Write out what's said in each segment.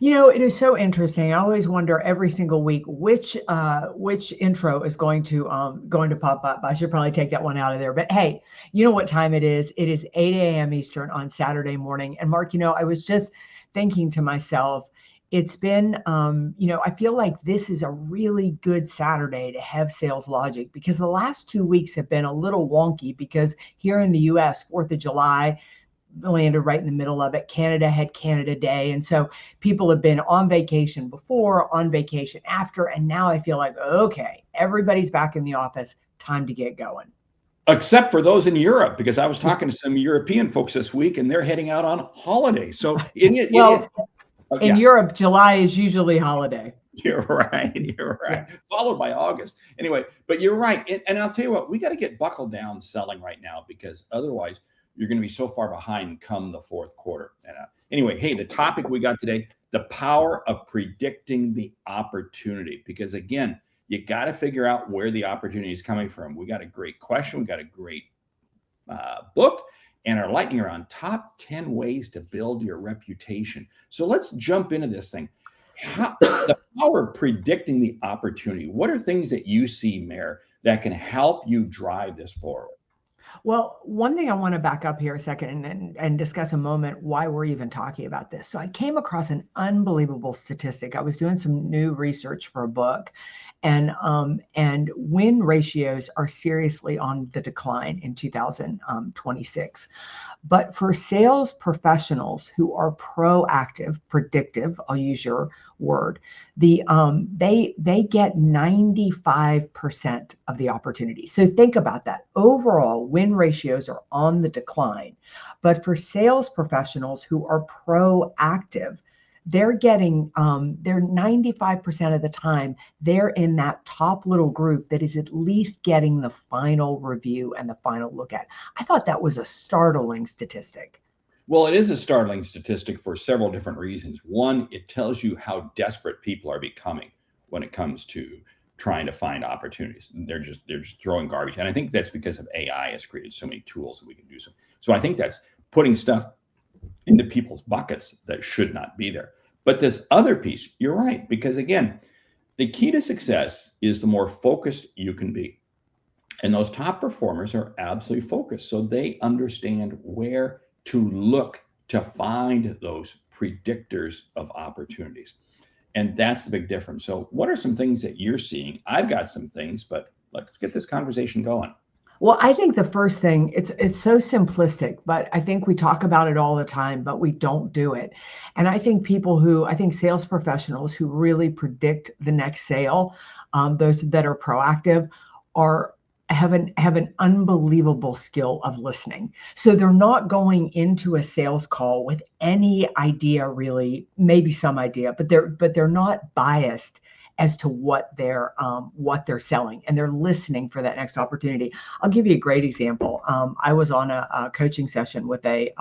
It is so interesting. I always wonder every single week which intro is going to pop up. I should probably take that one out of there. But hey, you know what time it is? It is 8 a.m. Eastern on Saturday morning. And Mark, I was just thinking to myself, it's been, I feel like this is a really good Saturday to have Sales Logic because the last 2 weeks have been a little wonky because here in the US, 4th of July, landed right in the middle of it. Canada had Canada Day. And so people have been on vacation before, on vacation after. And now I feel like, okay, everybody's back in the office. Time to get going. Except for those in Europe, because I was talking to some European folks this week and they're heading out on holiday. So in Europe, July is usually holiday. You're right. Yeah. Followed by August. Anyway, but you're right. And I'll tell you what, we got to get buckled down selling right now because otherwise you're going to be so far behind come the fourth quarter. And anyway, hey, the topic we got today, the power of predicting the opportunity. Because again, you got to figure out where the opportunity is coming from. We got a great question. We got a great book and our lightning round, top 10 ways to build your reputation. So let's jump into this thing. The power of predicting the opportunity. What are things that you see, Mayor, that can help you drive this forward? Well, one thing I want to back up here a second and discuss a moment why we're even talking about this. So I came across an unbelievable statistic. I was doing some new research for a book, and win ratios are seriously on the decline in 2026. But for sales professionals who are proactive, predictive, I'll use your word, they get 95% of the opportunity. So think about that. Overall, win ratios are on the decline. But for sales professionals who are proactive, they're getting, they're 95% of the time, they're in that top little group that is at least getting the final review and the final look at. I thought that was a startling statistic. Well, it is a startling statistic for several different reasons. One, it tells you how desperate people are becoming when it comes to trying to find opportunities. They're just throwing garbage. And I think that's because of AI has created so many tools that we can do so. So I think that's putting stuff into people's buckets that should not be there. But this other piece, you're right, because again, the key to success is the more focused you can be. And those top performers are absolutely focused. So they understand where to look to find those predictors of opportunities. And that's the big difference. So what are some things that you're seeing? I've got some things, but let's get this conversation going. Well, I think the first thing, it's so simplistic, but I think we talk about it all the time, but we don't do it. And I think sales professionals who really predict the next sale, those that are proactive, have an unbelievable skill of listening. So they're not going into a sales call with any idea, really, maybe some idea, but they're not biased as to what they're selling, and they're listening for that next opportunity. I'll give you a great example. I was on a coaching session with a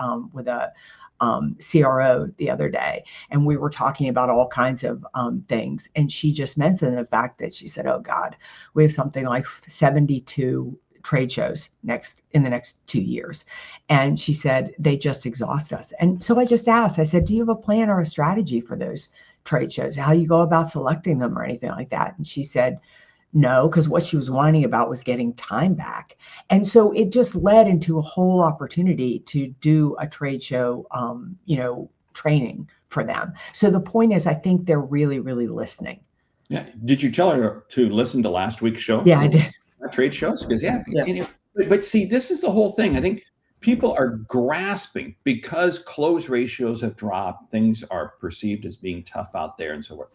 CRO the other day, and we were talking about all kinds of things. And she just mentioned the fact that she said, "Oh God, we have something like 72 trade shows in the next 2 years." And she said, they just exhaust us. And so I just asked, I said, "Do you have a plan or a strategy for those trade shows? How you go about selecting them or anything like that?" And she said, no, because what she was whining about was getting time back. And so it just led into a whole opportunity to do a trade show, training for them. So the point is, I think they're really, really listening. Yeah. Did you tell her to listen to last week's show? Yeah, I did. Trade shows? Because but see, this is the whole thing. I think people are grasping because close ratios have dropped. Things are perceived as being tough out there and so forth.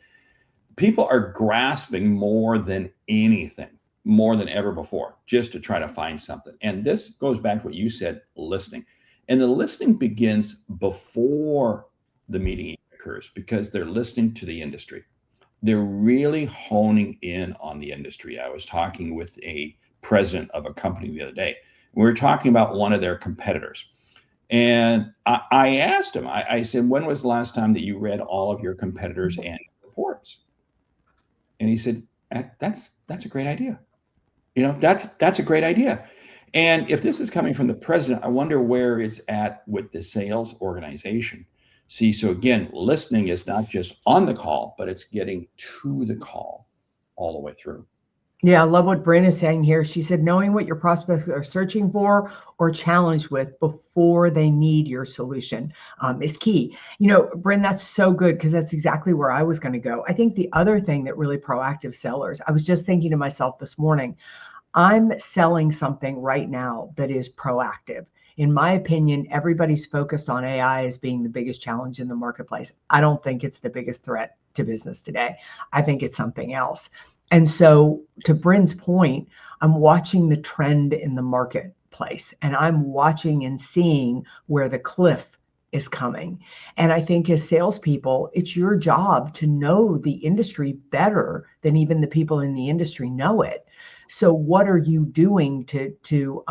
People are grasping more than anything, more than ever before, just to try to find something. And this goes back to what you said, listening. And the listening begins before the meeting occurs because they're listening to the industry. They're really honing in on the industry. I was talking with a president of a company the other day. We were talking about one of their competitors. And I asked him, I said, when was the last time that you read all of your competitors' annual reports? And he said, that's a great idea. That's a great idea. And if this is coming from the president, I wonder where it's at with the sales organization. See, so again, listening is not just on the call, but it's getting to the call all the way through. Yeah, I love what Bryn is saying here. She said, knowing what your prospects are searching for or challenged with before they need your solution is key. Bryn, that's so good, because that's exactly where I was going to go. I think the other thing that really proactive sellers, I was just thinking to myself this morning, I'm selling something right now that is proactive. In my opinion, everybody's focused on AI as being the biggest challenge in the marketplace. I don't think it's the biggest threat to business today. I think it's something else. And so, to Bryn's point, I'm watching the trend in the marketplace, and I'm watching and seeing where the cliff is coming. And I think as salespeople, it's your job to know the industry better than even the people in the industry know it. So what are you doing to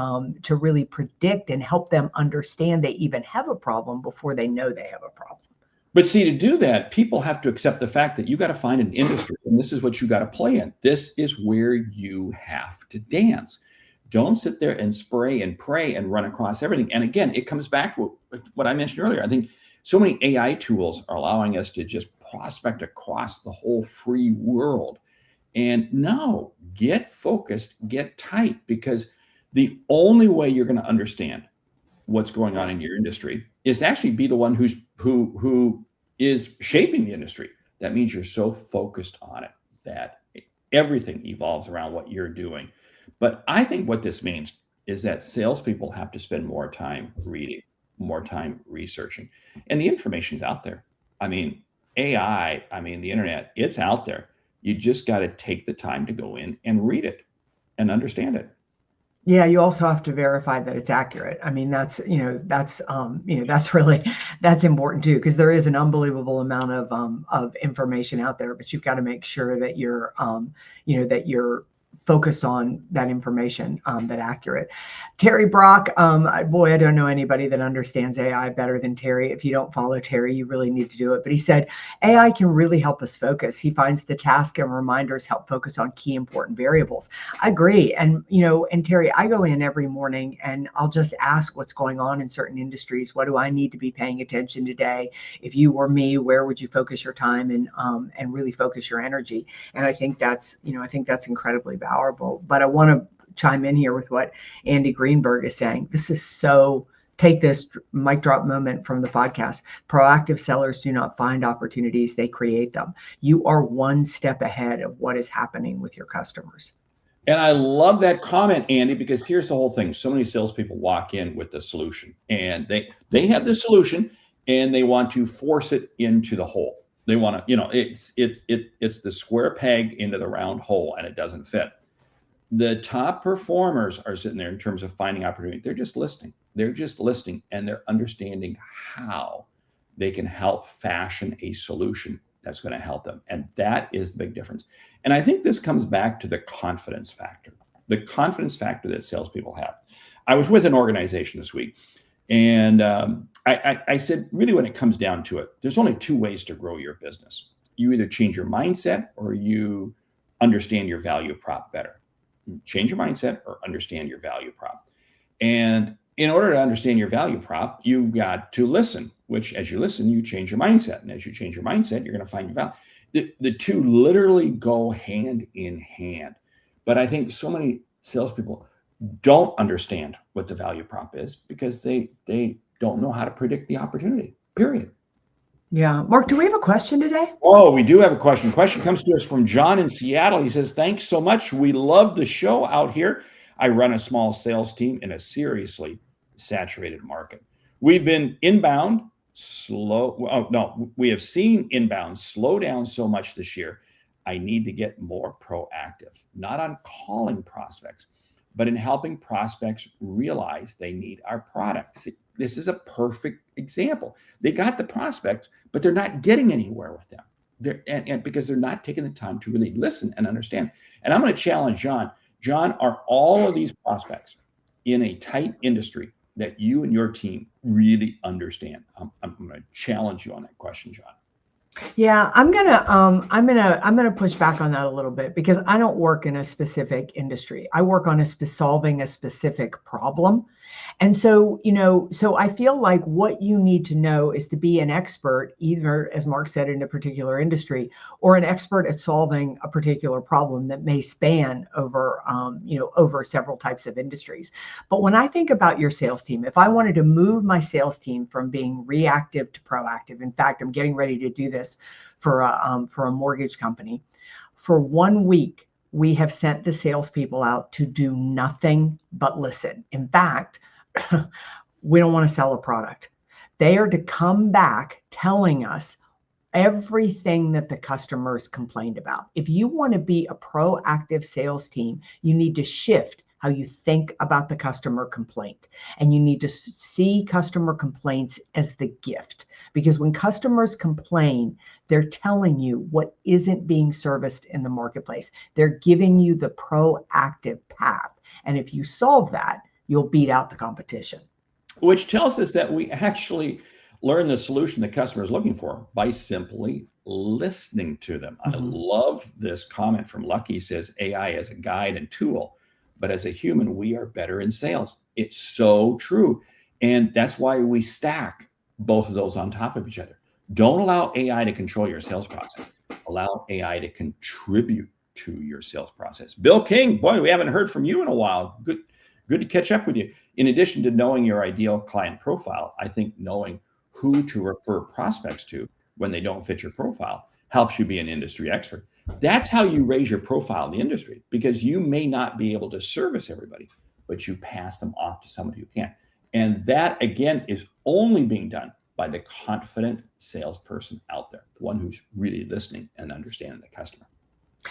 really predict and help them understand they even have a problem before they know they have a problem? But see, to do that, people have to accept the fact that you got to find an industry, and this is what you got to play in. This is where you have to dance. Don't sit there and spray and pray and run across everything. And again, it comes back to what I mentioned earlier. I think so many AI tools are allowing us to just prospect across the whole free world. And no, get focused, get tight, because the only way you're going to understand what's going on in your industry is to actually be the one who is shaping the industry. That means you're so focused on it that everything evolves around what you're doing. But I think what this means is that salespeople have to spend more time reading, more time researching, and the information's out there. I mean, AI, the internet, it's out there. You just got to take the time to go in and read it and understand it. Yeah, you also have to verify that it's accurate. That's important too, because there is an unbelievable amount of information out there, but you've got to make sure that you're focused on that information, that accurate. Terry Brock, boy, I don't know anybody that understands AI better than Terry. If you don't follow Terry, you really need to do it. But he said, AI can really help us focus. He finds the task and reminders help focus on key important variables. I agree. And, and Terry, I go in every morning and I'll just ask what's going on in certain industries. What do I need to be paying attention today? If you were me, where would you focus your time and really focus your energy? And I think that's incredibly valuable. But I want to chime in here with what Andy Greenberg is saying. This is so, take this mic drop moment from the podcast. Proactive sellers do not find opportunities, they create them. You are one step ahead of what is happening with your customers. And I love that comment, Andy, because here's the whole thing. So many salespeople walk in with the solution, and they have the solution and they want to force it into the hole. They want to, it's the square peg into the round hole, and it doesn't fit. The top performers are sitting there in terms of finding opportunity. They're just listening. And they're understanding how they can help fashion a solution that's going to help them. And that is the big difference. And I think this comes back to the confidence factor that salespeople have. I was with an organization this week, and I said, really, when it comes down to it, there's only two ways to grow your business. You either change your mindset or you understand your value prop better. Change your mindset or understand your value prop. And in order to understand your value prop, you've got to listen, which as you listen, you change your mindset. And as you change your mindset, you're going to find your value. The two literally go hand in hand. But I think so many salespeople don't understand what the value prop is because they don't know how to predict the opportunity, period. Yeah. Mark, do we have a question today? Oh, we do have a question. Question comes to us from John in Seattle. He says, thanks so much. We love the show out here. I run a small sales team in a seriously saturated market. We've been inbound we have seen inbound slow down so much this year. I need to get more proactive, not on calling prospects, but in helping prospects realize they need our products. This is a perfect example. They got the prospect, but they're not getting anywhere with them. And because they're not taking the time to really listen and understand. And I'm going to challenge John. John, are all of these prospects in a tight industry that you and your team really understand? I'm going to challenge you on that question, John. Yeah, I'm gonna push back on that a little bit, because I don't work in a specific industry. I work on solving a specific problem. And so, so I feel like what you need to know is to be an expert, either, as Mark said, in a particular industry, or an expert at solving a particular problem that may span over, over several types of industries. But when I think about your sales team, if I wanted to move my sales team from being reactive to proactive, in fact, I'm getting ready to do this for a mortgage company. For 1 week, we have sent the salespeople out to do nothing but listen. In fact, we don't want to sell a product. They are to come back telling us everything that the customers complained about. If you want to be a proactive sales team, you need to shift how you think about the customer complaint. And you need to see customer complaints as the gift. Because when customers complain, they're telling you what isn't being serviced in the marketplace. They're giving you the proactive path. And if you solve that, you'll beat out the competition. Which tells us that we actually learn the solution the customer is looking for by simply listening to them. I love this comment from Lucky. He says AI as a guide and tool, but as a human, we are better in sales. It's so true. And that's why we stack both of those on top of each other. Don't allow AI to control your sales process. Allow AI to contribute to your sales process. Bill King, boy, we haven't heard from you in a while. Good to catch up with you. In addition to knowing your ideal client profile, I think knowing who to refer prospects to when they don't fit your profile helps you be an industry expert. That's how you raise your profile in the industry, because you may not be able to service everybody, but you pass them off to somebody who can. And that, again, is only being done by the confident salesperson out there, the one who's really listening and understanding the customer.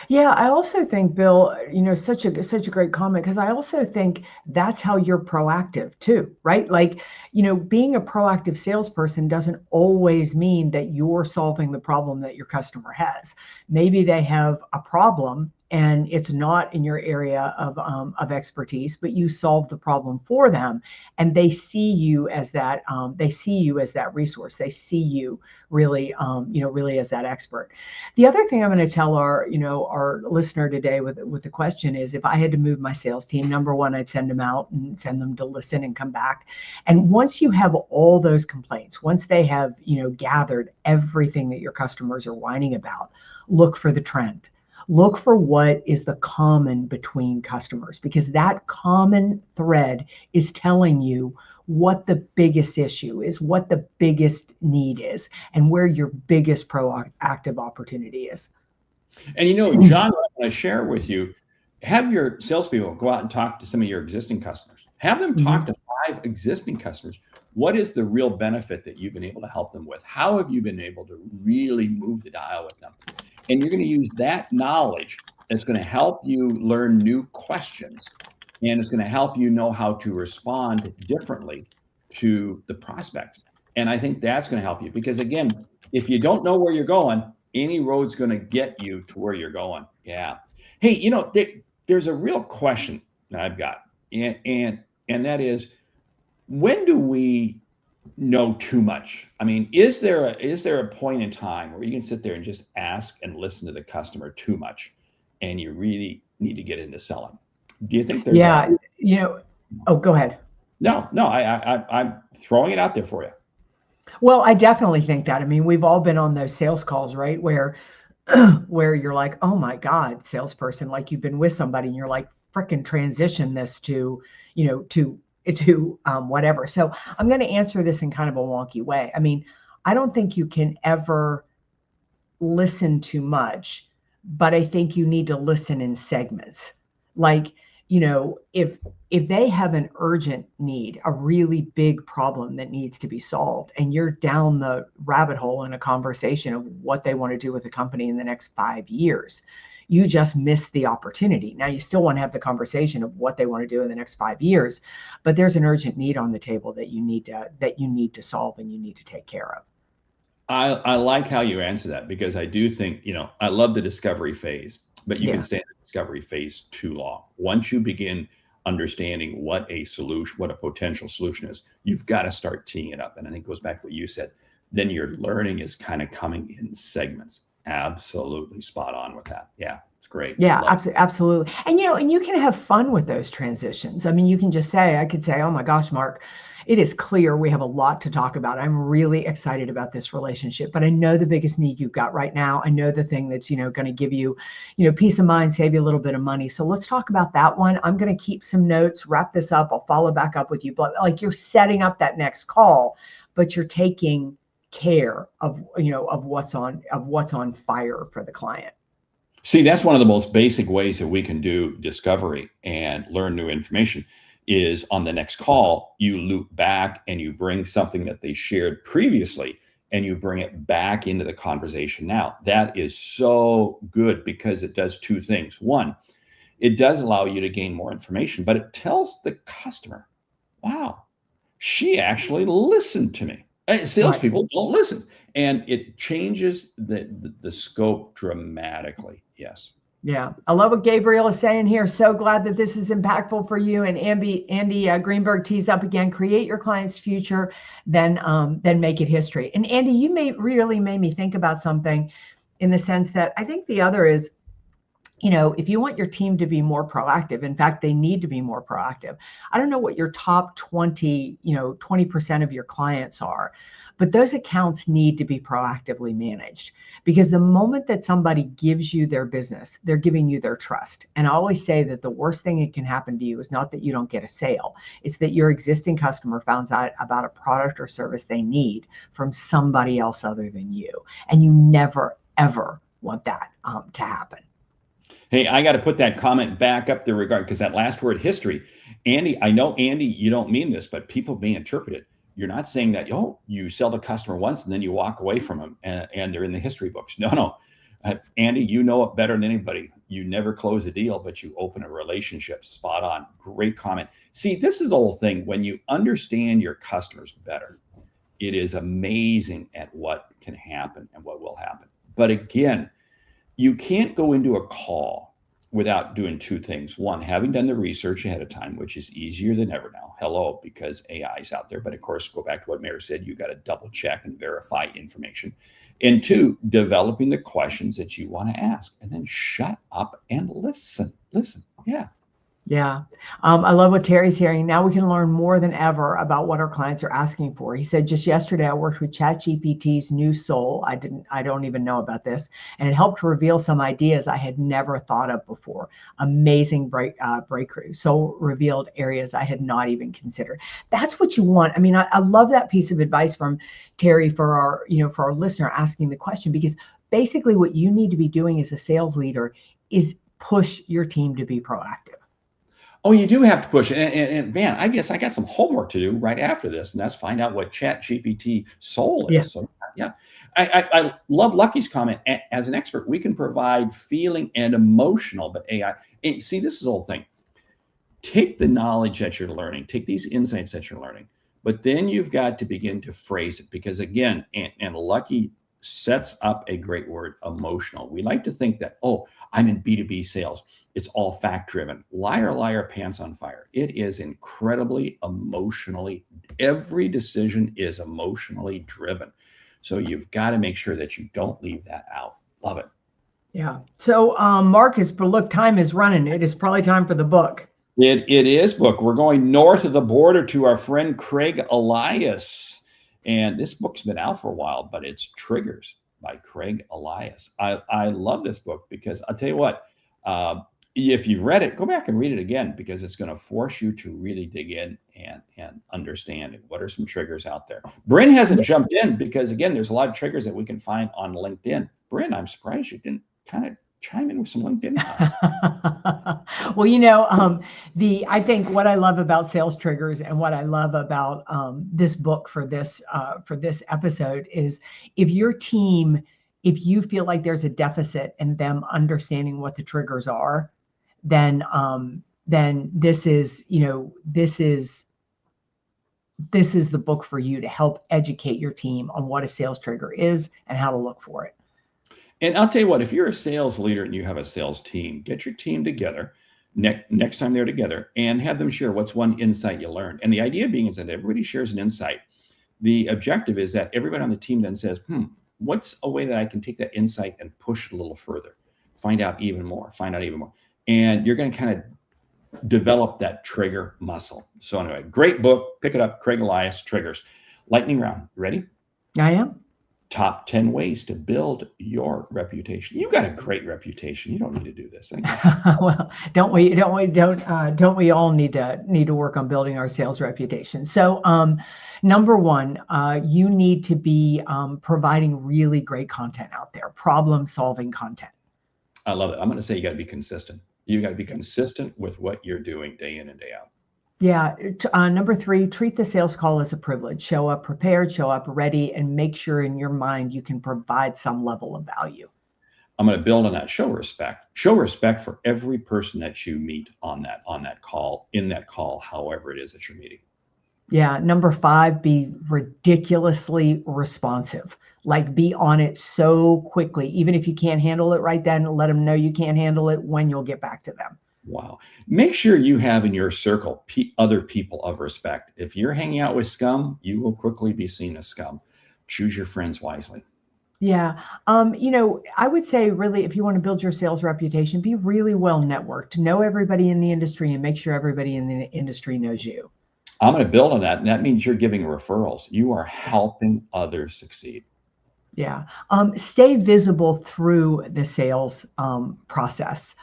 Yeah, I also think, Bill, such a great comment, because I also think that's how you're proactive too, right? Like, being a proactive salesperson doesn't always mean that you're solving the problem that your customer has. Maybe they have a problem and it's not in your area of expertise, but you solve the problem for them, and they see you as that. They see you as that resource. They see you really, really as that expert. The other thing I'm going to tell our listener today with the question is, if I had to move my sales team, number one, I'd send them out and send them to listen and come back. And once you have all those complaints, once they have, gathered everything that your customers are whining about, look for the trend. Look for what is the common between customers, because that common thread is telling you what the biggest issue is, what the biggest need is, and where your biggest proactive opportunity is. And John, I want to share with you, have your salespeople go out and talk to some of your existing customers. Have them talk to 5 existing customers. What is the real benefit that you've been able to help them with? How have you been able to really move the dial with them? And you're going to use that knowledge that's going to help you learn new questions, and it's going to help you know how to respond differently to the prospects. And I think that's going to help you, because again, if you don't know where you're going, any road's going to get you to where you're going. Yeah. Hey, there's a real question that I've got, and that is, when do we know too much? I mean, is there a point in time where you can sit there and just ask and listen to the customer too much, and you really need to get into selling? Do you think there's? Yeah, oh, go ahead. No, I'm throwing it out there for you. Well, I definitely think that. I mean, we've all been on those sales calls, right? Where you're like, oh my God, salesperson, like you've been with somebody and you're like, frickin' transition this to whatever. So I'm going to answer this in kind of a wonky way. I mean, I don't think you can ever listen too much, but I think you need to listen in segments. Like, if they have an urgent need, a really big problem that needs to be solved, and you're down the rabbit hole in a conversation of what they want to do with the company in the next 5 years, you just missed the opportunity. Now, you still want to have the conversation of what they want to do in the next 5 years, but there's an urgent need on the table that you need to solve and you need to take care of. I like how you answer that, because I do think, I love the discovery phase, but you can stay in the discovery phase too long. Once you begin understanding what a potential solution is, you've got to start teeing it up. And I think it goes back to what you said. Then your learning is kind of coming in segments. Absolutely spot on with that. Yeah. It's great. Yeah, absolutely. And and you can have fun with those transitions. I mean, you can just say, I could say, "Oh my gosh, Mark, it is clear we have a lot to talk about. I'm really excited about this relationship, but I know the biggest need you've got right now. I know the thing that's, going to give you, peace of mind, save you a little bit of money. So let's talk about that one. I'm going to keep some notes, wrap this up. I'll follow back up with you." But like, you're setting up that next call, but you're taking care of, of what's on fire for the client. See, that's one of the most basic ways that we can do discovery and learn new information is on the next call, you loop back and you bring something that they shared previously and you bring it back into the conversation now. That is so good because it does two things. One, it does allow you to gain more information, but it tells the customer, wow, she actually listened to me. Salespeople don't listen, and it changes the scope dramatically. Yes. Yeah, I love what Gabriel is saying here. So glad that this is impactful for you. And Andy Greenberg tees up again: create your client's future, then make it history. And Andy, you really made me think about something, in the sense that I think the other is, if you want your team to be more proactive, in fact, they need to be more proactive. I don't know what your top 20% of your clients are, but those accounts need to be proactively managed, because the moment that somebody gives you their business, they're giving you their trust. And I always say that the worst thing that can happen to you is not that you don't get a sale. It's that your existing customer finds out about a product or service they need from somebody else other than you. And you never, ever want that to happen. Hey, I got to put that comment back up there because that last word, history. Andy, I know, Andy, you don't mean this, but people may interpret it. You're not saying that, you sell the customer once and then you walk away from them and they're in the history books. No. Andy, you know it better than anybody. You never close a deal, but you open a relationship. Spot on. Great comment. See, this is the whole thing. When you understand your customers better, it is amazing at what can happen and what will happen. But again, you can't go into a call without doing two things. One, having done the research ahead of time, which is easier than ever now. Hello, because AI is out there. But of course, go back to what Mary said, you got to double check and verify information. And two, developing the questions that you want to ask, and then shut up and listen. Yeah. Yeah. I love what Terry's hearing. Now we can learn more than ever about what our clients are asking for. He said, just yesterday, I worked with ChatGPT's new Soul. I don't even know about this. And it helped reveal some ideas I had never thought of before. Amazing breakthrough. Soul revealed areas I had not even considered. That's what you want. I mean, I love that piece of advice from Terry for our listener asking the question, because basically what you need to be doing as a sales leader is push your team to be proactive. Oh, you do have to push it. And man, I guess I got some homework to do right after this, and that's find out what ChatGPT Soul is. Yeah. So yeah, I love Lucky's comment. As an expert, we can provide feeling and emotional, but AI, see, this is the whole thing. Take the knowledge that you're learning, take these insights that you're learning, but then you've got to begin to phrase it, because again, and Lucky sets up a great word, emotional. We like to think that, I'm in B2B sales, it's all fact driven. Liar, pants on fire. It is incredibly emotionally, every decision is emotionally driven. So you've got to make sure that you don't leave that out. Love it. Yeah. So Marcus, look, time is running. It is probably time for the book. It is book. We're going north of the border to our friend Craig Elias. And this book's been out for a while, but it's Triggers by Craig Elias. I love this book because I'll tell you what, if you've read it, go back and read it again, because it's going to force you to really dig in and understand what are some triggers out there. Bryn hasn't jumped in because, again, there's a lot of triggers that we can find on LinkedIn. Bryn, I'm surprised you didn't kind of chime in with some LinkedIn thoughts. Well, I think what I love about Sales Triggers and what I love about this book for this episode is, if you feel like there's a deficit in them understanding what the triggers are, then this is the book for you to help educate your team on what a sales trigger is and how to look for it. And I'll tell you what, if you're a sales leader and you have a sales team, get your team together next time they're together and have them share what's one insight you learned. And the idea being is that everybody shares an insight. The objective is that everybody on the team then says, what's a way that I can take that insight and push it a little further? find out even more, find out even more. And you're going to kind of develop that trigger muscle. So anyway, great book. Pick it up. Craig Elias, Triggers. Lightning round. You ready? I am. Top 10 ways to build your reputation. You got a great reputation. You don't need to do this. Well, don't we all need to work on building our sales reputation? So, number one, you need to be providing really great content out there, problem-solving content. I love it. I'm going to say you got to be consistent. You got to be consistent with what you're doing day in and day out. Yeah. Number three, treat the sales call as a privilege. Show up prepared, show up ready, and make sure in your mind you can provide some level of value. I'm going to build on that. Show respect. Show respect for every person that you meet on that call, in that call, however it is that you're meeting. Yeah. Number five, be ridiculously responsive. Like, be on it so quickly. Even if you can't handle it right then, let them know you can't handle it when you'll get back to them. Wow. Make sure you have in your circle other people of respect. If you're hanging out with scum, you will quickly be seen as scum. Choose your friends wisely. Yeah. I would say really, if you want to build your sales reputation, be really well networked, know everybody in the industry, and make sure everybody in the industry knows you. I'm going to build on that. And that means you're giving referrals. You are helping others succeed. Yeah. Stay visible through the sales process.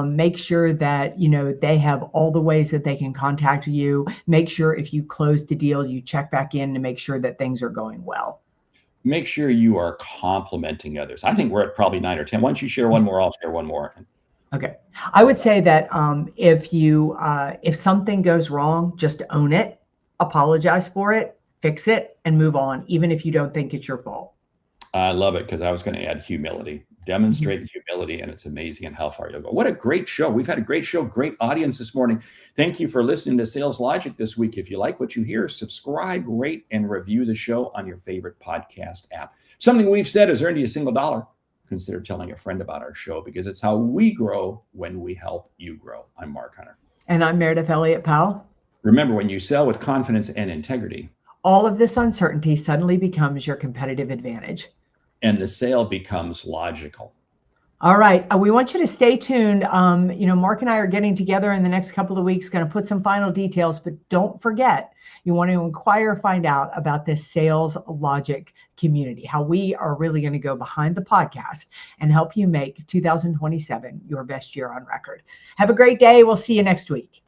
Make sure that, they have all the ways that they can contact you. Make sure if you close the deal, you check back in to make sure that things are going well. Make sure you are complimenting others. I think we're at probably 9 or 10. Why don't you share one more? I'll share one more. Okay. I would say that if something goes wrong, just own it, apologize for it, fix it, and move on, even if you don't think it's your fault. I love it, because I was going to add humility. Demonstrate humility, and it's amazing and how far you'll go. What a great show. We've had a great show, great audience this morning. Thank you for listening to Sales Logic this week. If you like what you hear, subscribe, rate, and review the show on your favorite podcast app. Something we've said has earned you a single dollar. Consider telling a friend about our show, because it's how we grow when we help you grow. I'm Mark Hunter. And I'm Meredith Elliott Powell. Remember, when you sell with confidence and integrity, all of this uncertainty suddenly becomes your competitive advantage. And the sale becomes logical. All right. We want you to stay tuned. Mark and I are getting together in the next couple of weeks, going to put some final details, but don't forget, you want to inquire, find out about this Sales Logic community, how we are really going to go behind the podcast and help you make 2027 your best year on record. Have a great day. We'll see you next week.